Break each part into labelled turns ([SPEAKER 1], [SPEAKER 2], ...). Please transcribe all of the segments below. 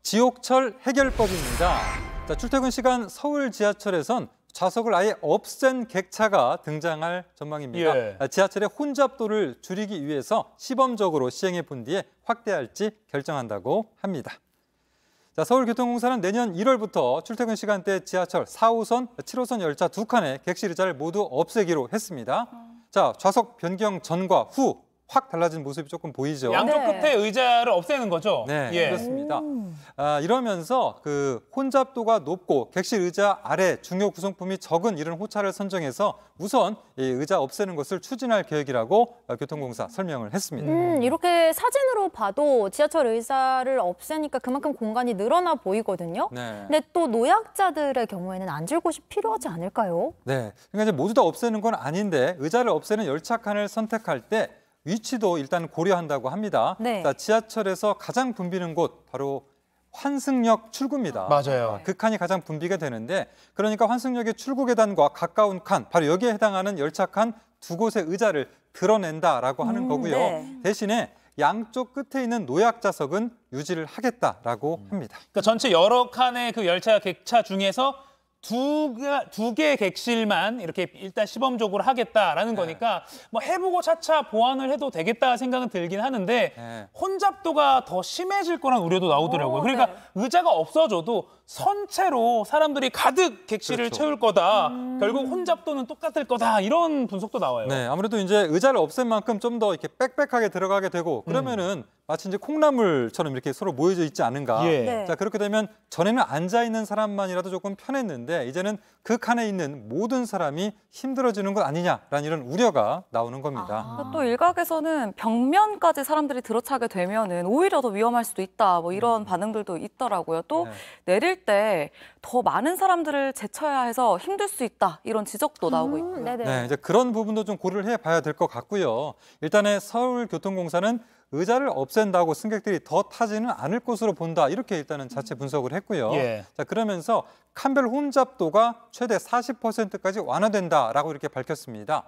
[SPEAKER 1] 지옥철 해결법입니다. 자, 출퇴근 시간 서울 지하철에선 좌석을 아예 없앤 객차가 등장할 전망입니다.
[SPEAKER 2] 예.
[SPEAKER 1] 지하철의 혼잡도를 줄이기 위해서 시범적으로 시행해 본 뒤에 확대할지 결정한다고 합니다. 자, 서울교통공사는 내년 1월부터 출퇴근 시간대 지하철 4호선, 7호선 열차 2칸의 객실 의자를 모두 없애기로 했습니다. 자, 좌석 변경 전과 후 확 달라진 모습이 조금 보이죠.
[SPEAKER 2] 양쪽 끝에 의자를 없애는 거죠?
[SPEAKER 1] 네,
[SPEAKER 2] 예.
[SPEAKER 1] 그렇습니다. 이러면서 그 혼잡도가 높고 객실 의자 아래 중요 구성품이 적은 이런 호차를 선정해서 우선 이 의자 없애는 것을 추진할 계획이라고 교통공사 설명을 했습니다.
[SPEAKER 3] 이렇게 사진으로 봐도 지하철 의자를 없애니까 그만큼 공간이 늘어나 보이거든요.
[SPEAKER 1] 네.
[SPEAKER 3] 근데 또 노약자들의 경우에는 앉을 곳이 필요하지 않을까요?
[SPEAKER 1] 네, 그러니까 이제 모두 다 없애는 건 아닌데 의자를 없애는 열차 칸을 선택할 때 위치도 일단 고려한다고 합니다.
[SPEAKER 3] 네.
[SPEAKER 1] 자, 지하철에서 가장 붐비는 곳 바로 환승역 출구입니다.
[SPEAKER 2] 맞아요.
[SPEAKER 1] 그 칸이 가장 붐비게 되는데 그러니까 환승역의 출구 계단과 가까운 칸, 바로 여기에 해당하는 열차 칸 두 곳의 의자를 드러낸다라고 하는 거고요.
[SPEAKER 3] 네.
[SPEAKER 1] 대신에 양쪽 끝에 있는 노약자석은 유지를 하겠다라고 합니다.
[SPEAKER 2] 그러니까 전체 여러 칸의 그 열차 객차 중에서 두 개의 객실만 이렇게 일단 시범적으로 하겠다라는 거니까 뭐 해보고 차차 보완을 해도 되겠다 생각은 들긴 하는데 혼잡도가 더 심해질 거란 우려도 나오더라고요. 그러니까
[SPEAKER 3] 네.
[SPEAKER 2] 의자가 없어져도 선체로 사람들이 가득 객실을
[SPEAKER 1] 그렇죠.
[SPEAKER 2] 채울 거다. 결국 혼잡도는 똑같을 거다. 이런 분석도 나와요.
[SPEAKER 1] 네, 아무래도 이제 의자를 없앤 만큼 좀 더 이렇게 빽빽하게 들어가게 되고 그러면은 마치 이제 콩나물처럼 이렇게 서로 모여져 있지 않은가.
[SPEAKER 2] 예.
[SPEAKER 3] 네.
[SPEAKER 1] 자, 그렇게 되면 전에는 앉아 있는 사람만이라도 조금 편했는데 이제는 그 칸에 있는 모든 사람이 힘들어지는 것 아니냐라는 이런 우려가 나오는 겁니다.
[SPEAKER 4] 또 일각에서는 벽면까지 사람들이 들어차게 되면은 오히려 더 위험할 수도 있다. 뭐 이런 반응들도 있더라고요. 또
[SPEAKER 1] 네.
[SPEAKER 4] 내릴 때 더 많은 사람들을 제쳐야 해서 힘들 수 있다. 이런 지적도 나오고 있고요.
[SPEAKER 3] 네네.
[SPEAKER 1] 네, 이제 그런 부분도 좀 고려를 해봐야 될 것 같고요. 일단은 서울교통공사는 의자를 없앤다고 승객들이 더 타지는 않을 것으로 본다. 이렇게 일단은 자체 분석을 했고요.
[SPEAKER 2] 예.
[SPEAKER 1] 자, 그러면서 칸별 혼잡도가 최대 40%까지 완화된다라고 이렇게 밝혔습니다.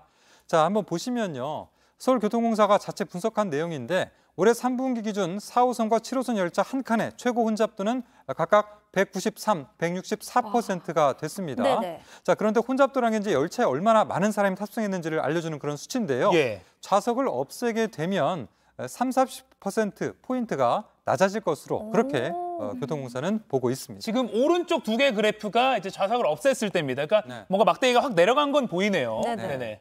[SPEAKER 1] 자, 한번 보시면요. 서울교통공사가 자체 분석한 내용인데 올해 3분기 기준 4호선과 7호선 열차 한 칸의 최고 혼잡도는 각각 193, 164%가 됐습니다.
[SPEAKER 3] 네네.
[SPEAKER 1] 자, 그런데 혼잡도라는 게 이제 열차에 얼마나 많은 사람이 탑승했는지를 알려주는 그런 수치인데요.
[SPEAKER 2] 예.
[SPEAKER 1] 좌석을 없애게 되면 30~40% 포인트가 낮아질 것으로 그렇게 교통공사는 보고 있습니다.
[SPEAKER 2] 지금 오른쪽 두 개 그래프가 이제 좌석을 없앴을 때입니다. 그러니까
[SPEAKER 1] 네.
[SPEAKER 2] 뭔가 막대기가 확 내려간 건 보이네요.
[SPEAKER 3] 네네.
[SPEAKER 2] 네네.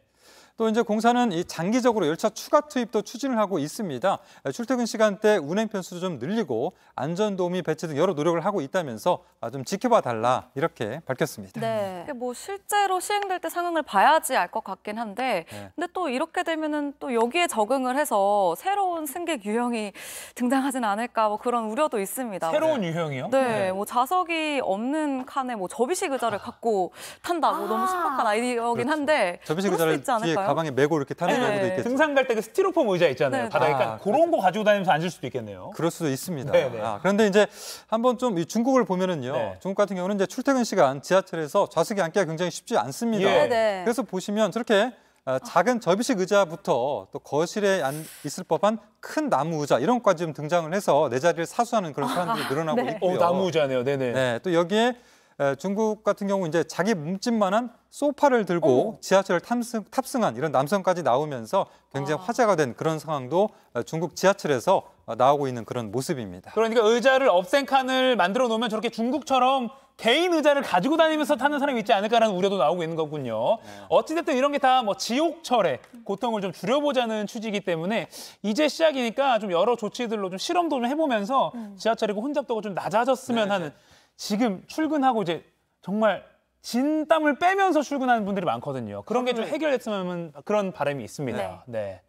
[SPEAKER 1] 또 이제 공사는 이 장기적으로 열차 추가 투입도 추진을 하고 있습니다. 출퇴근 시간대 운행 편수도 좀 늘리고 안전도우미 배치 등 여러 노력을 하고 있다면서 좀 지켜봐 달라 이렇게 밝혔습니다.
[SPEAKER 3] 네.
[SPEAKER 4] 이게 뭐 실제로 시행될 때 상황을 봐야지 알 것 같긴 한데
[SPEAKER 1] 네.
[SPEAKER 4] 근데 또 이렇게 되면은 또 여기에 적응을 해서 새로운 승객 유형이 등장하진 않을까 뭐 그런 우려도 있습니다.
[SPEAKER 2] 새로운 유형이요?
[SPEAKER 4] 네, 뭐 좌석이 없는 칸에 뭐 접이식 의자를 갖고 탄다. 뭐 너무 신박한 아이디어긴 한데
[SPEAKER 1] 접이식
[SPEAKER 4] 그럴 수
[SPEAKER 1] 의자를
[SPEAKER 4] 있지
[SPEAKER 1] 뒤에
[SPEAKER 4] 않을까요?
[SPEAKER 1] 가방에 메고 이렇게 타는
[SPEAKER 4] 네.
[SPEAKER 1] 경우도 있겠죠.
[SPEAKER 2] 등산 갈 때 그 스티로폼 의자 있잖아요.
[SPEAKER 4] 네.
[SPEAKER 2] 바닥에 그러니까 그런 거 가지고 다니면서 앉을 수도 있겠네요.
[SPEAKER 1] 그럴 수도 있습니다.
[SPEAKER 2] 네네.
[SPEAKER 1] 그런데 이제 한번 좀 이 중국을 보면은요.
[SPEAKER 2] 네.
[SPEAKER 1] 중국 같은 경우는 이제 출퇴근 시간 지하철에서 좌석에 앉기가 굉장히 쉽지 않습니다.
[SPEAKER 2] 예.
[SPEAKER 3] 네네.
[SPEAKER 1] 그래서 보시면 저렇게 작은 접이식 의자부터 또 거실에 있을 법한 큰 나무 의자 이런 것까지 좀 등장을 해서 내 자리를 사수하는 그런 사람들이 늘어나고
[SPEAKER 3] 네.
[SPEAKER 1] 있고요.
[SPEAKER 2] 나무 의자네요. 네네.
[SPEAKER 1] 네, 또 여기에 중국 같은 경우 이제 자기 몸집만한 소파를 들고 지하철을 탑승한 이런 남성까지 나오면서 굉장히 화제가 된 그런 상황도 중국 지하철에서 나오고 있는 그런 모습입니다.
[SPEAKER 2] 그러니까 의자를 없앤 칸을 만들어 놓으면 저렇게 중국처럼 개인 의자를 가지고 다니면서 타는 사람이 있지 않을까라는 우려도 나오고 있는 거군요. 어찌됐든 이런 게 다 뭐 지옥철의 고통을 좀 줄여보자는 취지이기 때문에 이제 시작이니까 좀 여러 조치들로 좀 실험도 좀 해보면서 지하철이고 혼잡도가 좀 낮아졌으면 하는 지금 출근하고 이제 정말 진땀을 빼면서 출근하는 분들이 많거든요. 그런 게 좀 해결됐으면 그런 바람이 있습니다.
[SPEAKER 3] 네.
[SPEAKER 2] 네.